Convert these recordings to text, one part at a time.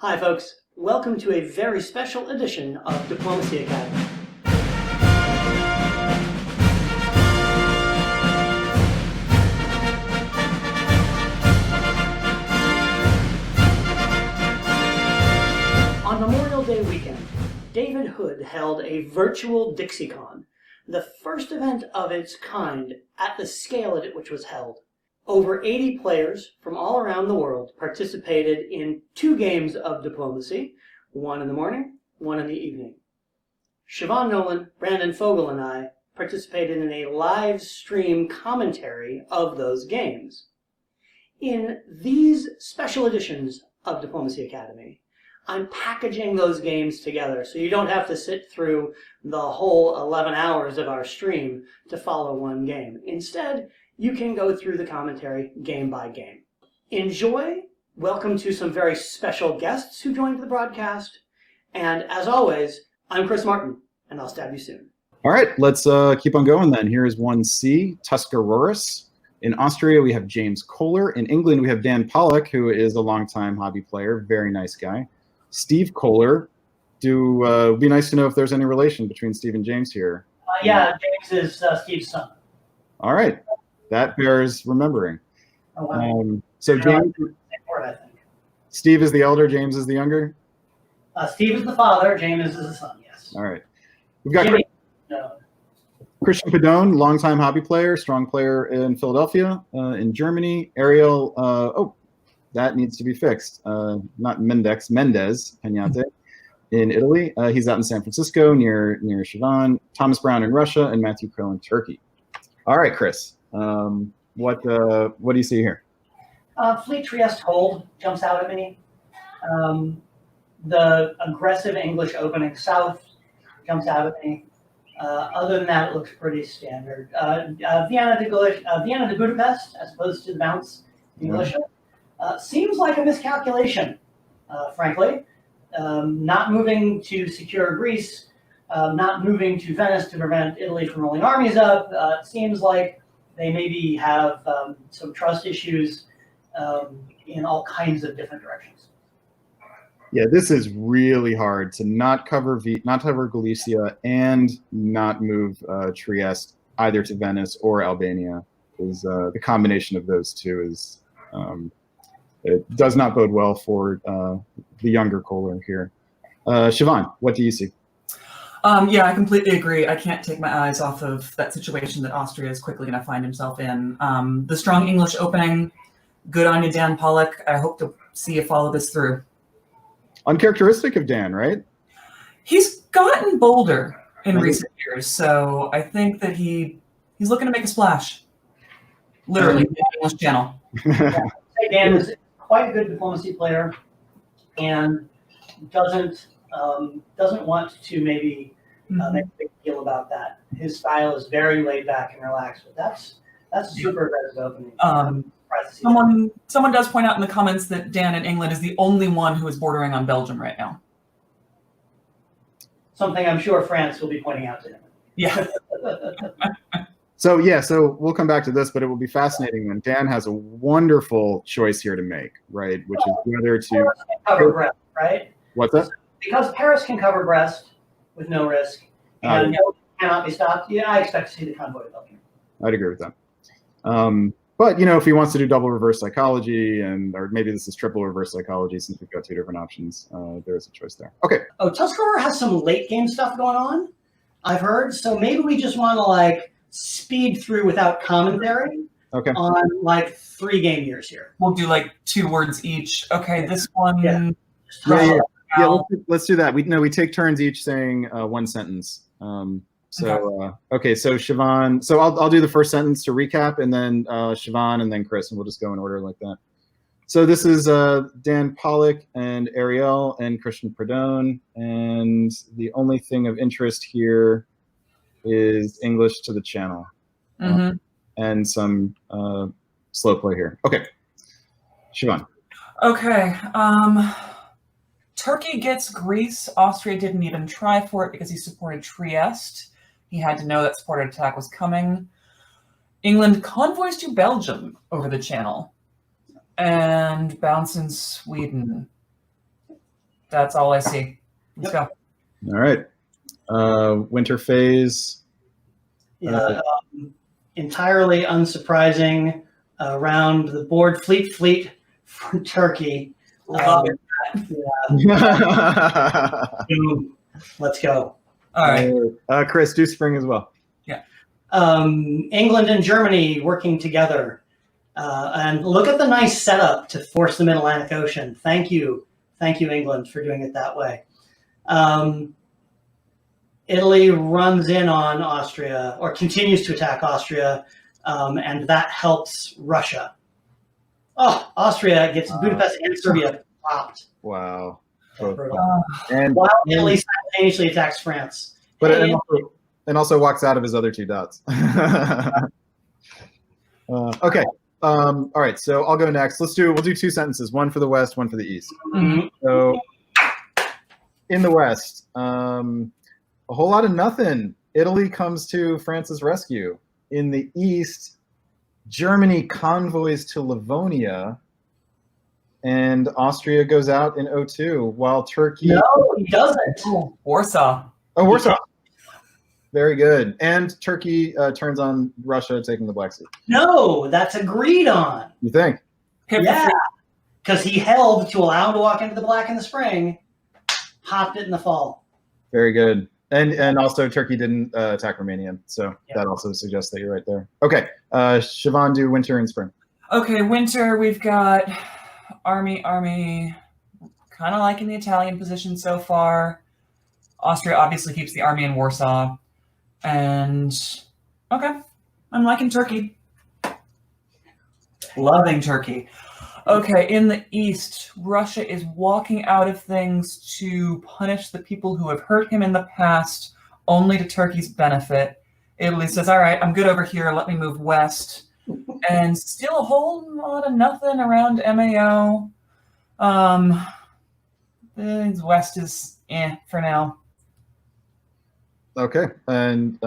Hi folks, welcome to a very special edition of Diplomacy Academy. On Memorial Day weekend, David Hood held a virtual DixieCon, the first event of its kind at the scale at which was held. Over 80 players from all around the world participated in 2 games of diplomacy, one in the morning, one in the evening. Siobhan Nolan, Brandon Fogel, and I participated in a live stream commentary of those games. In these special editions of Diplomacy Academy, I'm packaging those games together so you don't have to sit through the whole 11 hours of our stream to follow one game. Instead, you can go through the commentary game by game. Enjoy. Welcome to some very special guests who joined the broadcast. And as always, I'm Chris Martin, and I'll stab you soon. All right, let's keep on going then. Here is 1C, Tuscaroras. In Austria, we have James Koehler. In England, we have Dan Pollock, who is a longtime hobby player, very nice guy. Steve Koehler. It'd be nice to know if there's any relation between Steve and James here. Yeah, James is Steve's son. All right. That bears remembering. Oh, wow. So James, I think. Steve is the elder, James is the younger? Steve is the father, James is the son, yes. All right. We've got No. Christian Pedone, longtime hobby player, strong player in Philadelphia, in Germany. Ariel, that needs to be fixed. Not Mendez-Penate in Italy. He's out in San Francisco near Siobhan. Thomas Brown in Russia, and Matthew Crill in Turkey. All right, Chris. What do you see here? Fleet Trieste hold jumps out at me. The aggressive English opening south jumps out at me. Other than that, it looks pretty standard. Vienna to Budapest, as opposed to the bounce English, seems like a miscalculation, frankly. Not moving to secure Greece, not moving to Venice to prevent Italy from rolling armies up. It seems like they maybe have some trust issues in all kinds of different directions. Yeah, this is really hard to not cover Galicia and not move Trieste either to Venice or Albania. Is the combination of those two is it does not bode well for the younger Koehler here. Siobhan, what do you see? Yeah, I completely agree. I can't take my eyes off of that situation that Austria is quickly going to find himself in. The strong English opening, good on you, Dan Pollock. I hope to see you follow this through. Uncharacteristic of Dan, right? He's gotten bolder in recent years, so I think that he's looking to make a splash. Literally, the English channel. Yeah. Dan is quite a good diplomacy player, and doesn't want to maybe make a big deal about that. His style is very laid back and relaxed, but that's a super aggressive opening. Someone does point out in the comments that Dan in England is the only one who is bordering on Belgium right now. Something I'm sure France will be pointing out to him. Yeah. So we'll come back to this, but it will be fascinating when Dan has a wonderful choice here to make, right? Which is whether to cover Brest, right? What's that? Because Paris can cover Brest with no risk and cannot be stopped. Yeah, I expect to see the convoy of Belgium. I'd agree with that. But if he wants to do double reverse psychology, or maybe this is triple reverse psychology, since we've got 2 different options, there is a choice there. Okay. Oh, Tuscaroras has some late game stuff going on, I've heard. So maybe we just want to speed through without commentary. Okay. On 3 game years here. We'll do 2 words each. Okay, this one. Yeah, let's do that. We take turns each saying 1 sentence. So Siobhan. So I'll do the first sentence to recap, and then Siobhan, and then Chris, and we'll just go in order like that. So this is Dan Pollock and Ariel and Christian Pedone, and the only thing of interest here is English to the channel, and some slow play here. Okay, Siobhan. Okay. Turkey gets Greece. Austria didn't even try for it because he supported Trieste. He had to know that supported attack was coming. England convoys to Belgium over the channel. And bounce in Sweden. That's all I see. Let's go. All right. Winter phase. Yeah, entirely unsurprising around the board. Fleet for Turkey. Love it. Boom. Let's go. All right. Chris, do spring as well. Yeah. England and Germany working together. And look at the nice setup to force the Mid-Atlantic Ocean. Thank you, England, for doing it that way. Italy runs in on Austria, or continues to attack Austria, and that helps Russia. Oh, Austria gets Budapest and Serbia popped. Wow. And while Italy simultaneously attacks France. But and also walks out of his other 2 dots. Okay. All right. So I'll go next. We'll do 2 sentences, one for the West, one for the East. Mm-hmm. So in the West, a whole lot of nothing. Italy comes to France's rescue. In the East, Germany convoys to Livonia, and Austria goes out in 02, while Turkey... No, he doesn't. Warsaw. Oh, Warsaw. Very good. And Turkey turns on Russia taking the Black Sea. No, that's agreed on. You think? Yeah, because he held to allow him to walk into the black in the spring, hopped it in the fall. Very good. And also Turkey didn't attack Romania, so that also suggests that you're right there. Okay, Siobhan, do winter and spring. Okay, winter, we've got army, kind of liking the Italian position so far. Austria obviously keeps the army in Warsaw. And, okay, I'm liking Turkey. Loving Turkey. Okay, in the East, Russia is walking out of things to punish the people who have hurt him in the past, only to Turkey's benefit. Italy says, all right, I'm good over here, let me move west. And still a whole lot of nothing around MAO. West is for now. Okay, and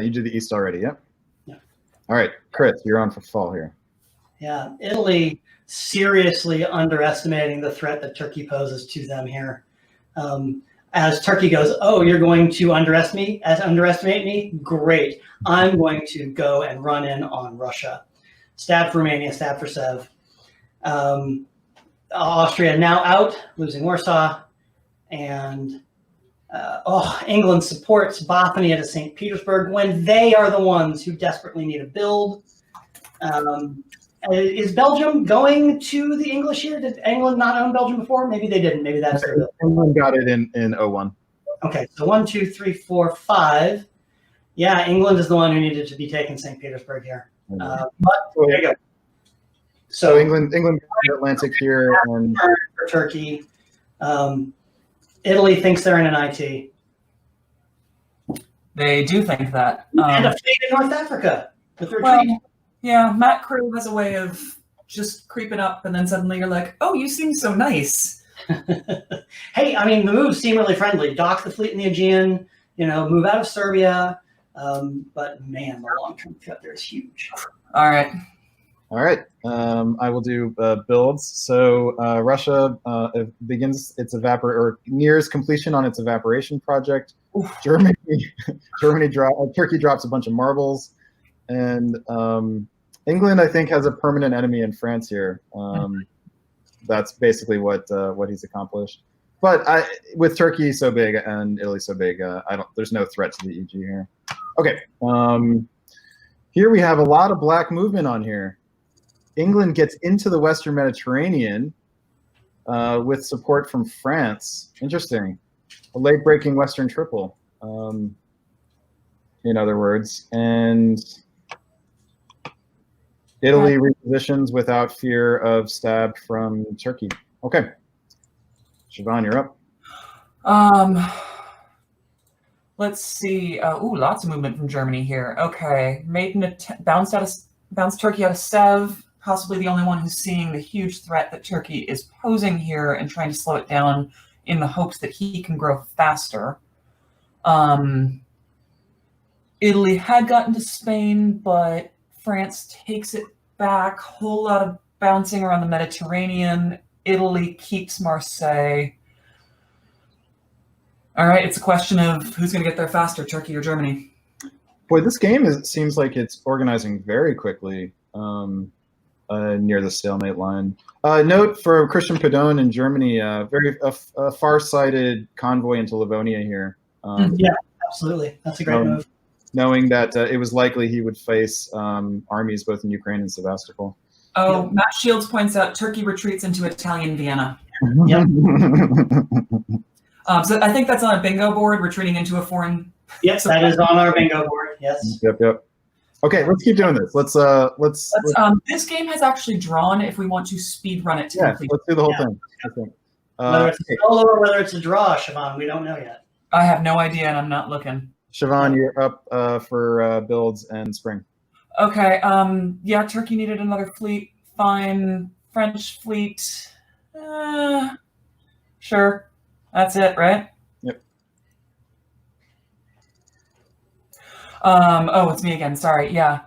you did the East already, yeah? Yeah. All right, Chris, you're on for fall here. Yeah, Italy seriously underestimating the threat that Turkey poses to them here. As Turkey goes, oh, you're going to underestimate me? Great. I'm going to go and run in on Russia. Stab for Romania, stab for Sev. Austria now out, losing Warsaw. And England supports Bothnia to St. Petersburg when they are the ones who desperately need a build. Is Belgium going to the English here? Did England not own Belgium before? Maybe they didn't. Maybe that's their build. England got it in 01. Okay, so 1, 2, 3, 4, 5. Yeah, England is the one who needed to be taking St. Petersburg here. But there you go. So England got the Atlantic here. And for Turkey. Italy thinks they're in an IT. They do think that. And a fleet in North Africa with retreat. Yeah, Matt Crill has a way of just creeping up, and then suddenly you're like, oh, you seem so nice. Hey, I mean, the moves seem really friendly. Dock the fleet in the Aegean, move out of Serbia. But, man, the long-term threat there is huge. All right. I will do builds. So Russia begins its nears completion on its evaporation project. Oof. Turkey drops a bunch of marbles. And England, I think, has a permanent enemy in France here. That's basically what he's accomplished. But with Turkey so big and Italy so big, there's no threat to the EG here. Okay. Here we have a lot of black movement on here. England gets into the Western Mediterranean with support from France. Interesting. A late-breaking Western triple, in other words. And Italy repositions without fear of stab from Turkey. Okay. Siobhan, you're up. Let's see. Lots of movement from Germany here. Okay. Bounced Turkey out of Sev. Possibly the only one who's seeing the huge threat that Turkey is posing here and trying to slow it down in the hopes that he can grow faster. Italy had gotten to Spain, but France takes it back. Whole lot of bouncing around the Mediterranean. Italy keeps Marseille. All right, it's a question of who's going to get there faster, Turkey or Germany. Boy, this game seems like it's organizing very quickly near the stalemate line. Note for Christian Pedone in Germany, a far-sighted convoy into Livonia here. Yeah, absolutely. That's a great move. Knowing that it was likely he would face armies both in Ukraine and Sevastopol. Oh, yep. Matt Shields points out Turkey retreats into Italian Vienna. Yep. So I think that's on a bingo board, retreating into a foreign. Yes, that is on our bingo board. Yes. Yep. Okay, let's keep doing this. Let's this game has actually drawn if we want to speed run it to complete. Let's do the whole thing. I think. Whether it's a solo or whether it's a draw, Siobhan, we don't know yet. I have no idea, and I'm not looking. Siobhan, you're up for builds and spring. Okay. Yeah, Turkey needed another fleet. Fine. French fleet. Sure. That's it, right? Yep. Oh, it's me again. Sorry. Yeah.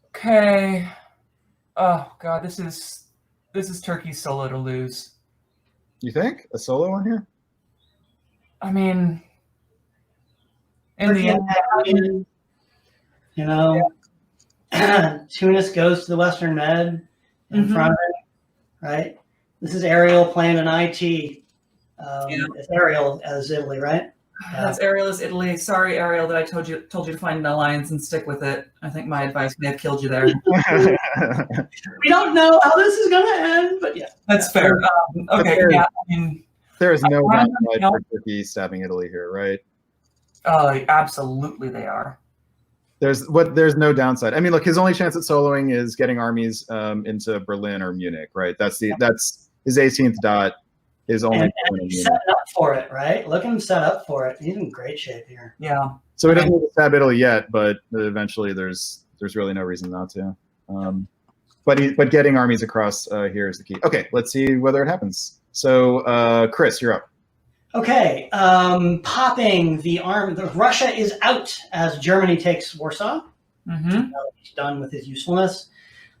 Okay. Oh God, this is Turkey's solo to lose. You think a solo one here? I mean, in the end, you know, Tunis goes to the Western Med in front of it, right? This is Ariel playing an IT. It's Ariel as Italy, right? That's Ariel as Italy. Sorry, Ariel, that I told you to find an alliance and stick with it. I think my advice may have killed you there. We don't know how this is going to end, but yeah. That's fair. Okay, yeah. I mean, there is no downside for Turkey stabbing Italy here, right? Absolutely they are. There's no downside. I mean, look, his only chance at soloing is getting armies into Berlin or Munich, right? That's his 18th dot. Is only and he's set up for it, right? Look at him set up for it. He's in great shape here. Yeah. So he doesn't need to stab Italy yet, but eventually there's really no reason not to. But getting armies across here is the key. Okay, let's see whether it happens. So Chris, you're up. Okay, popping the arm. Russia is out as Germany takes Warsaw. He's done with his usefulness.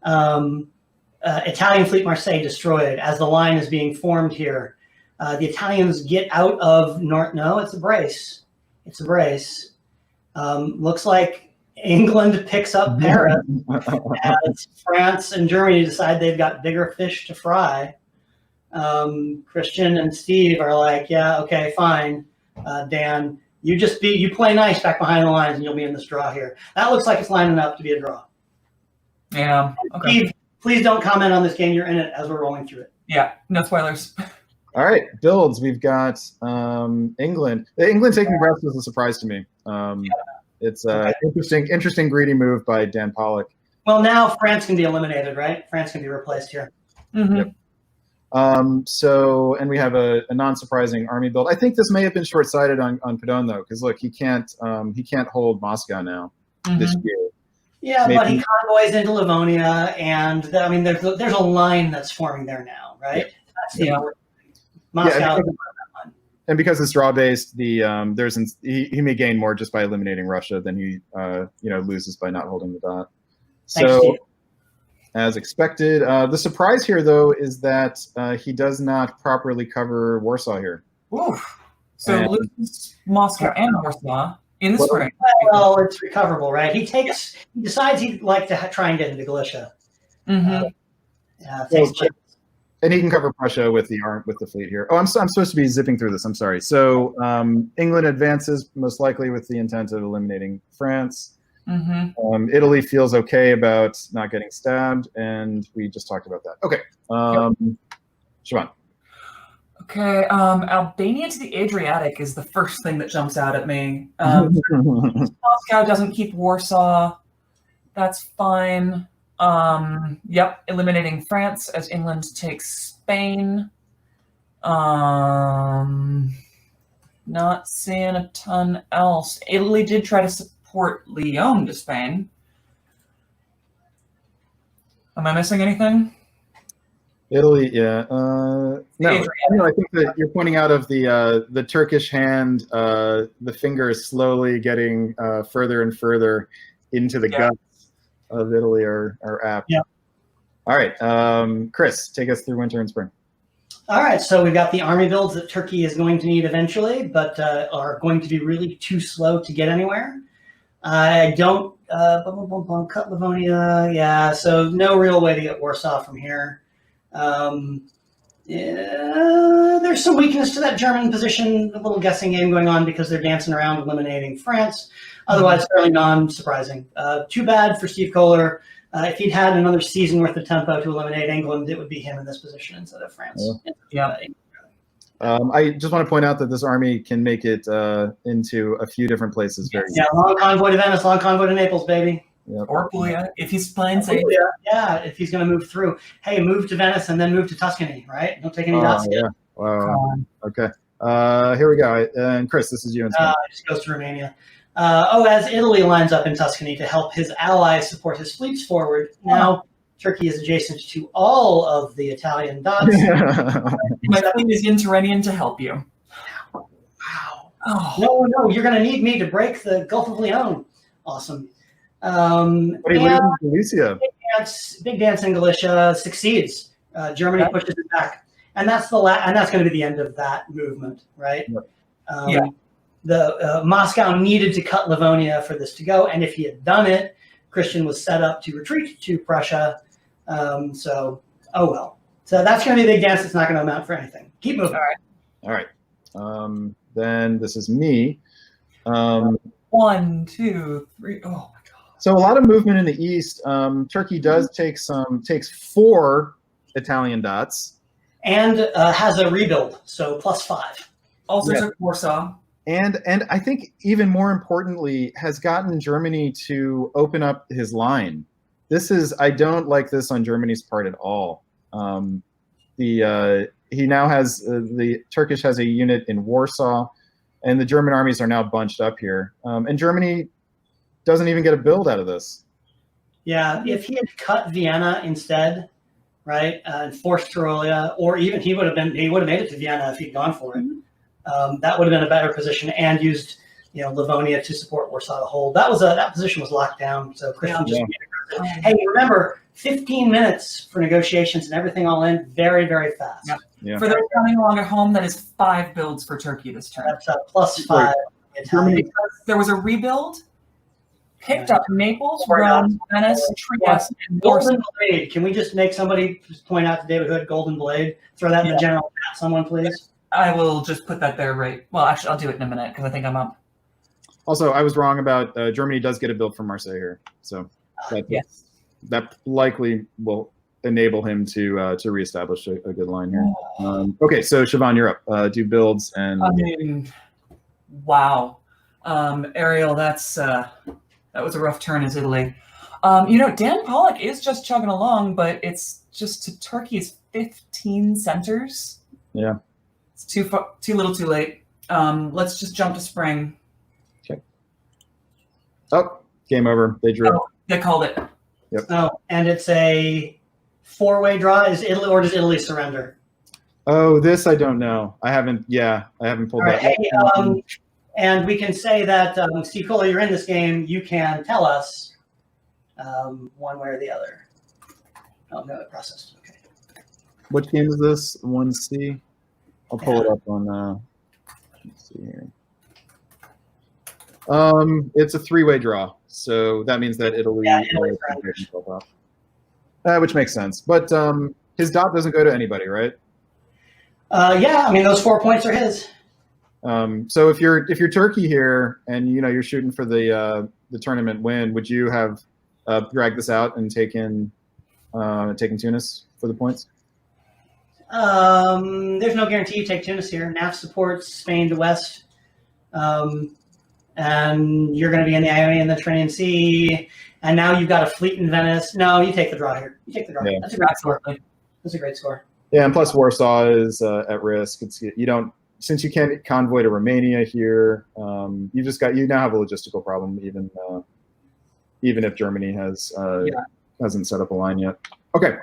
Italian fleet Marseille destroyed as the line is being formed here. The Italians get out of North. No, it's a brace. It's a brace. Looks like England picks up Paris as France and Germany decide they've got bigger fish to fry. Christian and Steve are like, yeah, okay, fine. Dan, you play nice back behind the lines and you'll be in this draw here. That looks like it's lining up to be a draw. Yeah. Okay. Steve, please don't comment on this game. You're in it as we're rolling through it. Yeah, no spoilers. All right, builds. We've got England. England taking Brest was a surprise to me. It's an interesting greedy move by Dan Pollock. Well, now France can be eliminated, right? France can be replaced here. Yep. And we have a non-surprising army build. I think this may have been short-sighted on Pedone though, because look, he can't hold Moscow now this year. Yeah, but he convoys into Livonia, and there's a line that's forming there now, right? Yeah. That's the important thing. Moscow. And because it's draw-based, he may gain more just by eliminating Russia than he loses by not holding the dot. So, as expected, the surprise here though is that he does not properly cover Warsaw here. Oof. So loses Moscow and Warsaw. In the spring. Well, it's recoverable, right? He decides he'd like to try and get into Galicia. And he can cover Prussia with the fleet here. Oh, I'm supposed to be zipping through this. I'm sorry. So England advances most likely with the intent of eliminating France. Italy feels okay about not getting stabbed, and we just talked about that. Okay, Siobhan. Okay, Albania to the Adriatic is the first thing that jumps out at me. Moscow doesn't keep Warsaw. That's fine. Yep, eliminating France as England takes Spain. Not seeing a ton else. Italy did try to support Lyon to Spain. Am I missing anything? Italy, yeah. No, I think that you're pointing out of the Turkish hand, the finger is slowly getting further and further into the guts of Italy are apt. Yeah. All right, Chris, take us through winter and spring. All right, so we've got the army builds that Turkey is going to need eventually, but are going to be really too slow to get anywhere. I don't cut Livonia. Yeah, so no real way to get Warsaw from here. Yeah, there's some weakness to that German position, a little guessing game going on because they're dancing around eliminating France. Otherwise, fairly non-surprising. Too bad for Steve Koehler. If he'd had another season worth of tempo to eliminate England, it would be him in this position instead of France. Yeah. I just want to point out that this army can make it into a few different places. Long convoy to Venice, long convoy to Naples, baby. Yep. Or Puglia, if he's playing safe. Yeah, if he's going to move through. Hey, move to Venice and then move to Tuscany, right? Don't take any dots. Yeah. Wow. Okay. Here we go. And Chris, this is you. It just goes to Romania. As Italy lines up in Tuscany to help his allies support his fleets forward, now Turkey is adjacent to all of the Italian dots. My fleet is in Tyrrhenian to help you. Wow. Oh. No, you're going to need me to break the Gulf of Leon. Awesome. What are you leaving Galicia? Big dance in Galicia succeeds. Germany pushes it back, and that's and that's going to be the end of that movement, right? The Moscow needed to cut Livonia for this to go, and if he had done it, Christian was set up to retreat to Prussia. So that's going to be a big dance. It's not going to amount for anything. Keep moving. All right. Then this is me. 1, 2, 3. Oh my God. So a lot of movement in the east. Turkey does takes 4 Italian dots, and has a rebuild, so +5. Also took Warsaw. And I think even more importantly, has gotten Germany to open up his line. I don't like this on Germany's part at all. He now has the Turkish has a unit in Warsaw, and the German armies are now bunched up here. And Germany doesn't even get a build out of this. Yeah, if he had cut Vienna instead, right, and forced Tyrolia, or even he would have made it to Vienna if he'd gone for it. That would have been a better position, and used Livonia to support Warsaw to hold. That position was locked down. So Christian just made it. Hey, remember, 15 minutes for negotiations and everything all in, very, very fast. Yeah. For those coming along at home, that is 5 builds for Turkey this turn. That's +5. There was a rebuild. Picked up Naples, Rome, Venice, Trieste, and Golden Blade. Can we just make somebody just point out to David Hood, Golden Blade? Throw that in the general chat, someone, please. I will just put that there right. Well, actually, I'll do it in a minute because I think I'm up. Also, I was wrong about Germany does get a build from Marseille here. So that likely will enable him to reestablish a good line here. Okay, so Siobhan, you're up. Do builds and... wow. Ariel, that was a rough turn as Italy. Dan Pollock is just chugging along, but it's just to Turkey's 15 centers. Yeah. It's too little too late. Let's just jump to spring. Okay. Oh, game over. They drew. Oh, they called it. Yep. Oh, and it's a 4-way draw. Is Italy, or does Italy surrender? Oh, this I don't know. I haven't pulled that. Hey, and we can say that, Steve Koehler, you're in this game. You can tell us one way or the other. Oh, no, it processed. Okay. Which game is this? 1C? I'll pull it up on, let's see here. It's a 3-way draw. So that means that Italy which makes sense. But his dot doesn't go to anybody, right? Those 4 points are his. So if you're Turkey here and you're shooting for the tournament win, would you have dragged this out and taken Tunis for the points? There's no guarantee you take Tunis here. NAF supports Spain to West, and you're going to be in the Ionian and the Mediterranean Sea, and now you've got a fleet in Venice. No, you take the draw here. You take the draw. Yeah. That's a great score. That's a great score. Yeah, and plus Warsaw is at risk. Since you can't convoy to Romania here, you now have a logistical problem, even if Germany hasn't set up a line yet. Okay,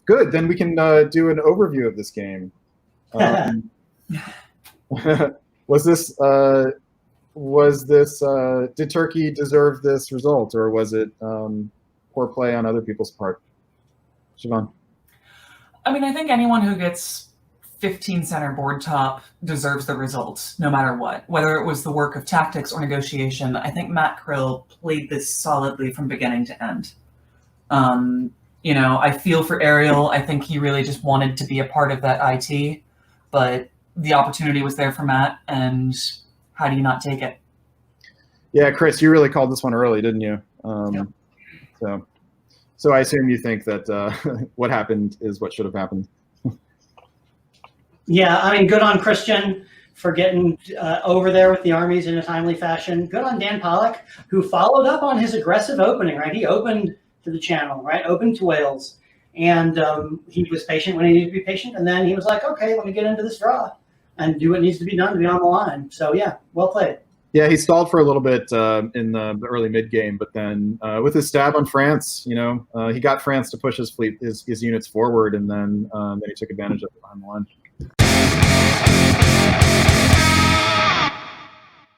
good. Then we can do an overview of this game. Did Turkey deserve this result, or was it poor play on other people's part? Siobhan? I think anyone who gets 15 center board top deserves the results, no matter what. Whether it was the work of tactics or negotiation, I think Matt Krill played this solidly from beginning to end. I feel for Ariel. I think he really just wanted to be a part of that IT, but the opportunity was there for Matt, and how do you not take it? Yeah, Chris, you really called this one early, didn't you? Yeah. So I assume you think that what happened is what should have happened. Yeah, I mean, good on Christian for getting over there with the armies in a timely fashion. Good on Dan Pollock, who followed up on his aggressive opening, right? He opened to the channel, right? Opened to Wales. And he was patient when he needed to be patient. And then he was like, okay, let me get into this draw and do what needs to be done to be on the line. So, yeah, well played. Yeah, he stalled for a little bit in the early mid game, but then with his stab on France, he got France to push his units forward, and then he took advantage of it behind the line.